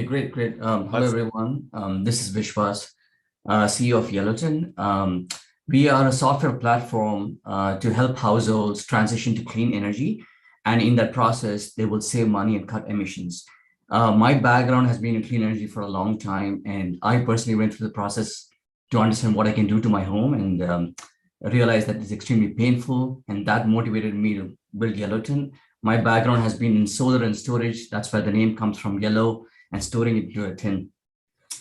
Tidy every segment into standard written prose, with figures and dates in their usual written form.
great, great. Hello, everyone. This is Vishwas, CEO of YellowTin. We are a software platform to help households transition to clean energy. And in that process, they will save money and cut emissions. My background has been in clean energy for a long time. And I personally went through the process to understand what I can do to my home and realized that it's extremely painful. And that motivated me to build YellowTin. My background has been in solar and storage. That's where the name comes from, yellow, and storing it into a tin.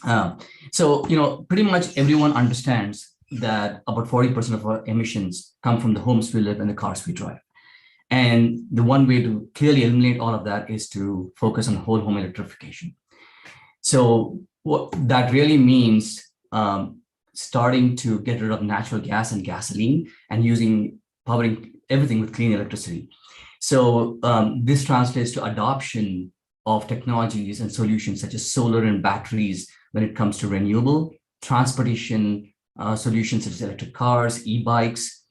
Pretty much everyone understands that about 40% of our emissions come from the homes we live and the cars we drive. And the one way to clearly eliminate all of that is to focus on whole home electrification. So what that really means, starting to get rid of natural gas and gasoline and powering everything with clean electricity. So this translates to adoption of technologies and solutions such as solar and batteries when it comes to renewable, transportation solutions such as electric cars, e-bikes,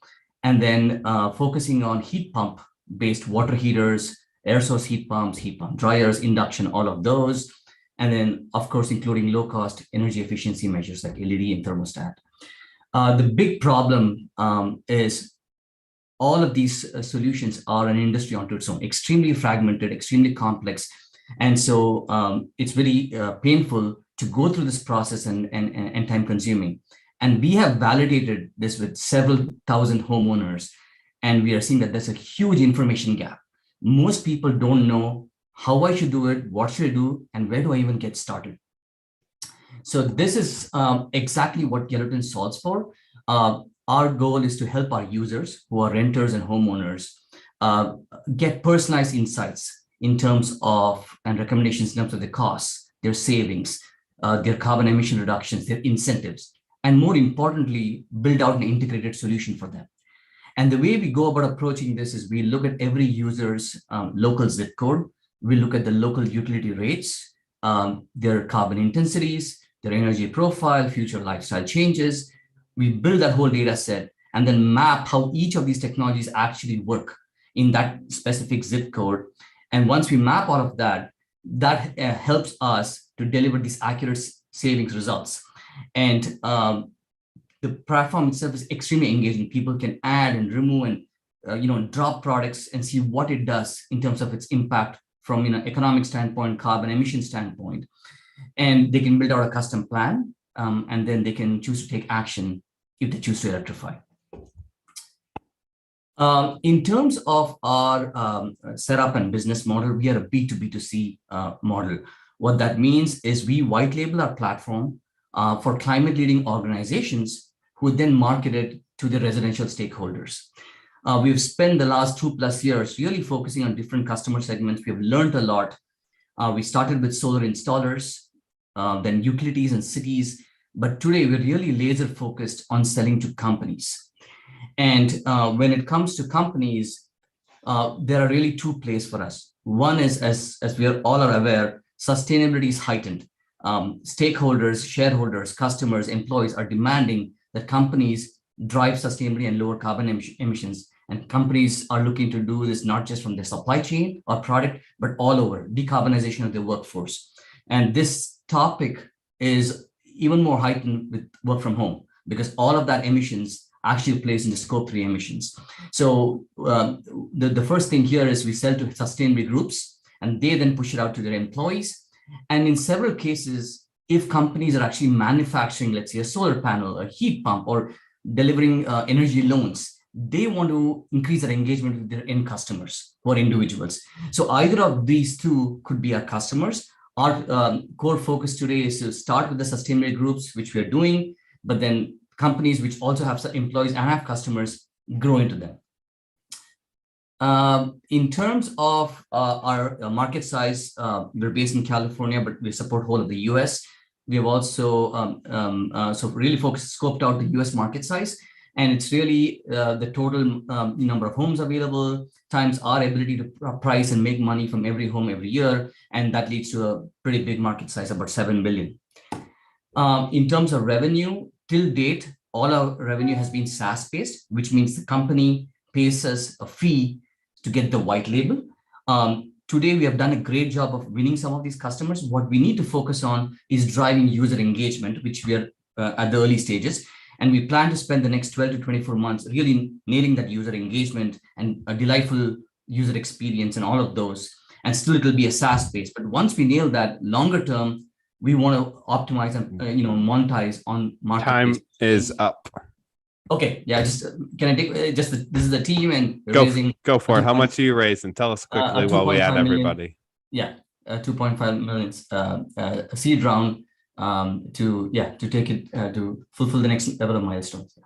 and then focusing on heat pump-based water heaters, air source heat pump dryers, induction, all of those. And then, of course, including low-cost energy efficiency measures like LED and thermostat. The big problem is all of these solutions are an industry unto its own, extremely fragmented, extremely complex. And so it's very painful to go through this process and time consuming. And we have validated this with several thousand homeowners. And we are seeing that there's a huge information gap. Most people don't know how I should do it, what should I do, and where do I even get started? So this is exactly what YellowTin solves for. Our goal is to help our users who are renters and homeowners get personalized insights in terms of and recommendations in terms of the costs, their savings, their carbon emission reductions, their incentives, and more importantly, build out an integrated solution for them. And the way we go about approaching this is we look at every user's local zip code. We look at the local utility rates, their carbon intensities, their energy profile, future lifestyle changes. We build that whole data set and then map how each of these technologies actually work in that specific zip code. And once we map all of that, that helps us to deliver these accurate savings results. And the platform itself is extremely engaging. People can add and remove and drop products and see what it does in terms of its impact from economic standpoint, carbon emission standpoint. And they can build out a custom plan, and then they can choose to take action if they choose to electrify. In terms of our setup and business model, we are a B2B2C model. What that means is we white label our platform for climate leading organizations who then market it to the residential stakeholders. We've spent the last 2+ years really focusing on different customer segments. We have learned a lot. We started with solar installers, then utilities and cities. But today we're really laser focused on selling to companies. And when it comes to companies, there are really two plays for us. One is, as we are all aware, sustainability is heightened. Stakeholders, shareholders, customers, employees are demanding that companies drive sustainability and lower carbon emissions. And companies are looking to do this not just from their supply chain or product, but all over, decarbonization of their workforce. And this topic is even more heightened with work from home, because all of that emissions actually plays into scope 3 emissions. So the first thing here is we sell to sustainability groups, and they then push it out to their employees. And in several cases, if companies are actually manufacturing, let's say, a solar panel, a heat pump, or delivering energy loans, they want to increase their engagement with their end customers or individuals. So either of these two could be our customers. Our core focus today is to start with the sustainability groups, which we are doing, but then companies which also have employees and have customers grow into them. In terms of our market size, we're based in California, but we support whole of the US. We have also really scoped out the US market size. And it's really the total number of homes available times our ability to price and make money from every home every year. And that leads to a pretty big market size, about 7 billion. In terms of revenue, till date, all our revenue has been SaaS-based, which means the company pays us a fee to get the white label. today we have done a great job of winning some of these customers. What we need to focus on is driving user engagement, which we are at the early stages. And we plan to spend the next 12 to 24 months really nailing that user engagement and a delightful user experience and all of those. And still it will be a SaaS base. But once we nail that, longer term, we want to optimize and monetize on marketplace. Time is up. Okay, yeah, just can I take this is the team and go for it. How much do you raise? And tell us quickly while we add everybody. Yeah, 2.5 million seed round to take it to fulfill the next level of milestones.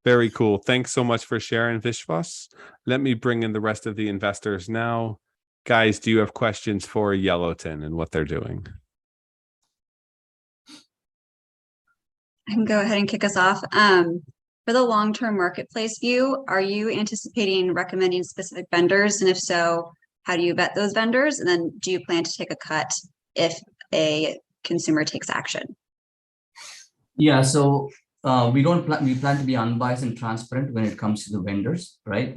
Very cool. Thanks so much for sharing, Vishwas. Let me bring in the rest of the investors now. Guys, do you have questions for YellowTin and what they're doing? I can go ahead and kick us off. For the long-term marketplace view, are you anticipating recommending specific vendors? And if so, how do you vet those vendors? And then do you plan to take a cut if a consumer takes action? Yeah, so we plan to be unbiased and transparent when it comes to the vendors, right?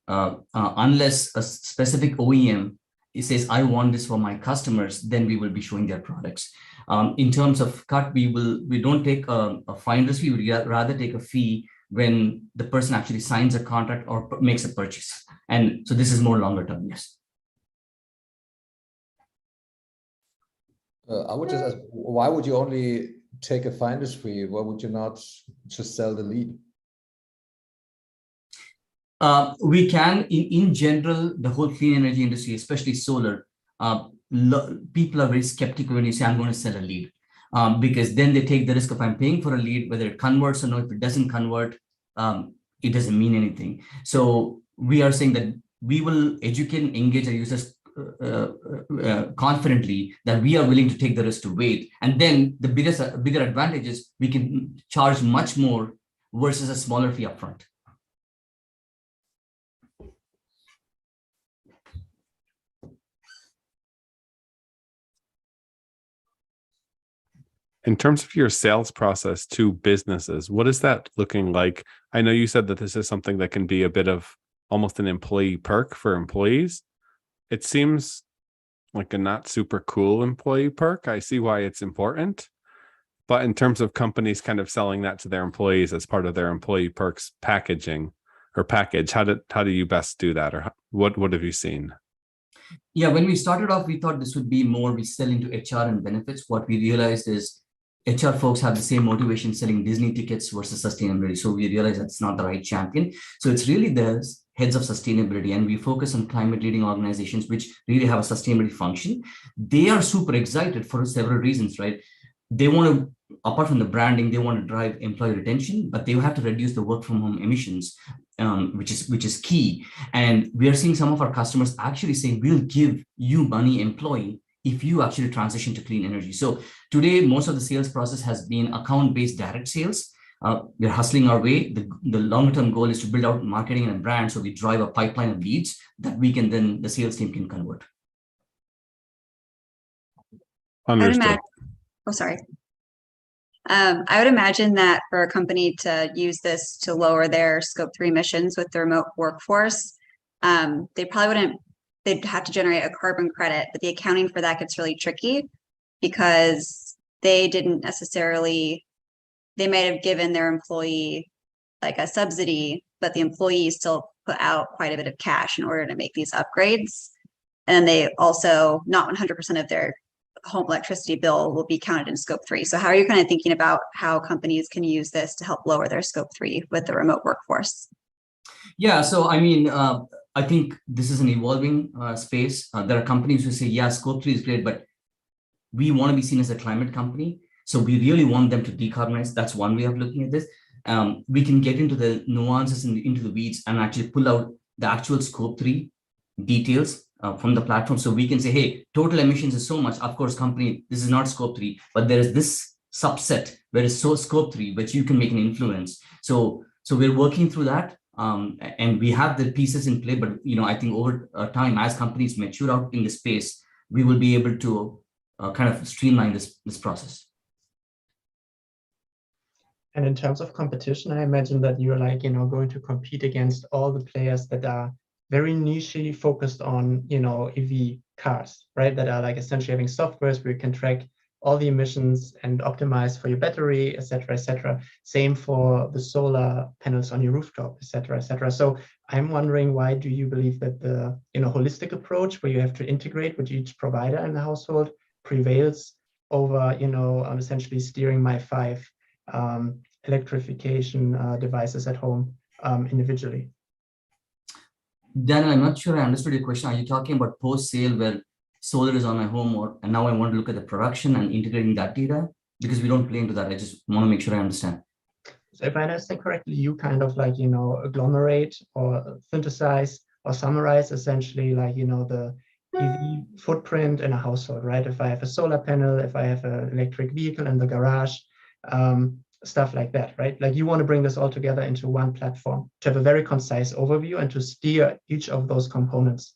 Unless a specific OEM says, I want this for my customers, then we will be showing their products. In terms of cut, we don't take a finder's fee. We would rather take a fee when the person actually signs a contract or makes a purchase. And so this is more longer term, yes. I would just ask, why would you only take a finder's fee? Why would you not just sell the lead? We can, in general, the whole clean energy industry, especially solar, people are very skeptical when you say, I'm going to sell a lead, because then they take the risk of I'm paying for a lead, whether it converts or not. If it doesn't convert, it doesn't mean anything. So we are saying that we will educate and engage our users confidently that we are willing to take the risk to wait. And then the bigger advantage is we can charge much more versus a smaller fee upfront. In terms of your sales process to businesses, what is that looking like? I know you said that this is something that can be a bit of almost an employee perk for employees. It seems like a not super cool employee perk. I see why it's important. But in terms of companies kind of selling that to their employees as part of their employee perks packaging or package, how do you best do that? Or what have you seen? Yeah, when we started off, we thought this would be more we sell into HR and benefits. What we realized is HR folks have the same motivation selling Disney tickets versus sustainability. So we realized that's not the right champion. So it's really the heads of sustainability, and we focus on climate leading organizations, which really have a sustainability function. They are super excited for several reasons, right? They want to, apart from the branding, they want to drive employee retention, but they have to reduce the work from home emissions, which is key. And we are seeing some of our customers actually saying, we'll give you money, employee, if you actually transition to clean energy. So today, most of the sales process has been account-based direct sales. We're hustling our way. The long-term goal is to build out marketing and brand, so we drive a pipeline of leads that we can then, the sales team can convert. Understood. I would imagine that for a company to use this to lower their scope 3 emissions with the remote workforce, they probably wouldn't, they'd have to generate a carbon credit, but the accounting for that gets really tricky because they didn't necessarily, they might have given their employee like a subsidy, but the employee still put out quite a bit of cash in order to make these upgrades. And they also, not 100% of their home electricity bill will be counted in scope 3. So how are you kind of thinking about how companies can use this to help lower their scope 3 with the remote workforce? Yeah, so I mean, I think this is an evolving space. There are companies who say, yeah, scope 3 is great, but we want to be seen as a climate company. So we really want them to decarbonize. That's one way of looking at this. We can get into the nuances and into the weeds and actually pull out the actual scope 3 details from the platform. So we can say, hey, total emissions is so much. Of course, company, this is not scope 3, but there is this subset where it's so scope 3, which you can make an influence. So we're working through that. And we have the pieces in play, but I think over time, as companies mature out in the space, we will be able to kind of streamline this process. And in terms of competition, I imagine that you're like, going to compete against all the players that are very nichely focused on, EV cars, right? That are like essentially having softwares where you can track all the emissions and optimize for your battery, et cetera, et cetera. Same for the solar panels on your rooftop, et cetera, et cetera. So I'm wondering, why do you believe that the, holistic approach where you have to integrate with each provider in the household prevails over, on essentially steering my 5 electrification devices at home individually? Daniel, I'm not sure I understood your question. Are you talking about post-sale where solar is on my home, and now I want to look at the production and integrating that data? Because we don't play into that. I just want to make sure I understand. So if I understand correctly, you kind of like, agglomerate or synthesize or summarize essentially like, the EV footprint in a household, right? If I have a solar panel, if I have an electric vehicle in the garage, stuff like that, right? Like you want to bring this all together into one platform to have a very concise overview and to steer each of those components.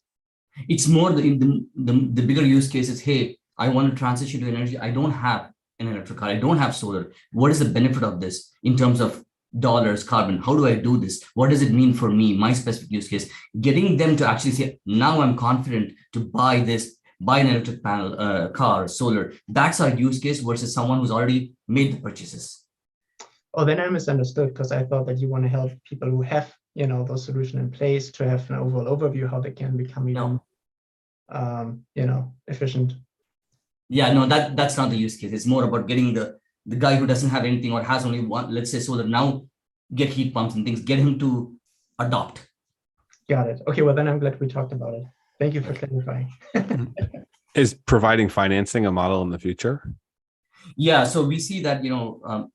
It's more the bigger use case is, hey, I want to transition to energy. I don't have an electric car. I don't have solar. What is the benefit of this in terms of dollars, carbon? How do I do this? What does it mean for me, my specific use case? Getting them to actually say, now I'm confident to buy an electric panel, car, solar. That's our use case versus someone who's already made the purchases. Oh, then I misunderstood, because I thought that you want to help people who have, those solutions in place to have an overall overview how they can become even, efficient. Yeah, no, that's not the use case. It's more about getting the guy who doesn't have anything or has only one, let's say solar, now get heat pumps and things, get him to adopt. Got it. Okay, well then I'm glad we talked about it. Thank you for clarifying. Is providing financing a model in the future? Yeah, so we see that,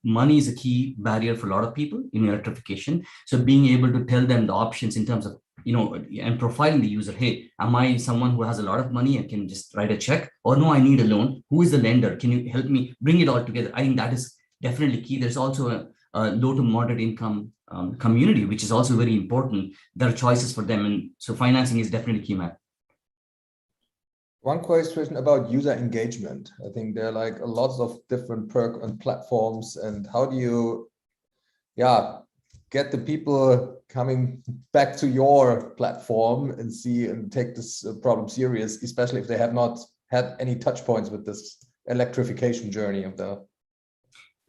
money is a key barrier for a lot of people in electrification. So being able to tell them the options in terms of, and profiling the user, hey, am I someone who has a lot of money and can just write a check, or no, I need a loan? Who is the lender? Can you help me bring it all together? I think that is definitely key. There's also a low to moderate income community, which is also very important. There are choices for them. And so financing is definitely key, Matt. One question about user engagement. I think there are like lots of different perk and platforms, and how do you, get the people coming back to your platform and see and take this problem serious, especially if they have not had any touch points with this electrification journey of the.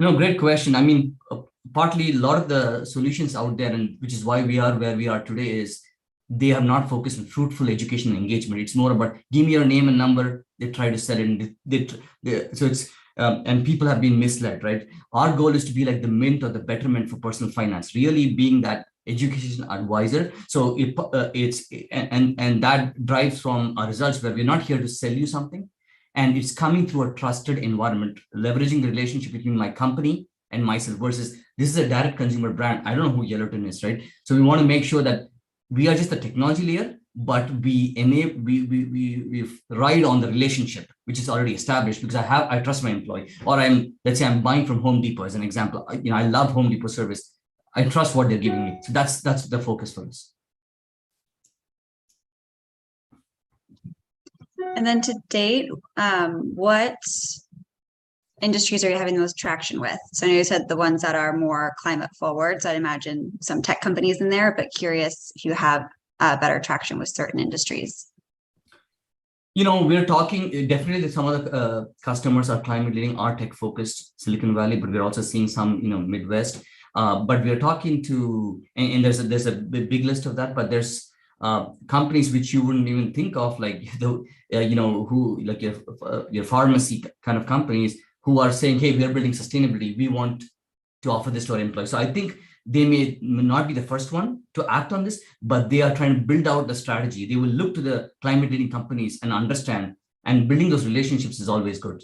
Great question. I mean, partly a lot of the solutions out there, and which is why we are where we are today, is they have not focused on fruitful education and engagement. It's more about give me your name and number. They try to sell it, so it's and people have been misled, right? Our goal is to be like the Mint or the Betterment for personal finance, really being that education advisor. So and that drives from our results where we're not here to sell you something, and it's coming through a trusted environment, leveraging the relationship between my company and myself versus this is a direct consumer brand. I don't know who YellowTin is, right? So we want to make sure that we are just the technology layer, but we ride on the relationship, which is already established because I trust my employee, or let's say I'm buying from Home Depot as an example. I love Home Depot service. I trust what they're giving me. So that's the focus for us. And then to date, what industries are you having the most traction with? So I know you said the ones that are more climate forward. So I'd imagine some tech companies in there, but curious if you have better traction with certain industries. We're talking definitely some of the customers are climate leading, are tech focused, Silicon Valley, but we're also seeing some, Midwest. But we're talking to, and there's a big list of that, but there's companies which you wouldn't even think of, like who like your pharmacy kind of companies who are saying, hey, we are building sustainability. We want to offer this to our employees. So I think they may not be the first one to act on this, but they are trying to build out the strategy. They will look to the climate leading companies and understand, and building those relationships is always good.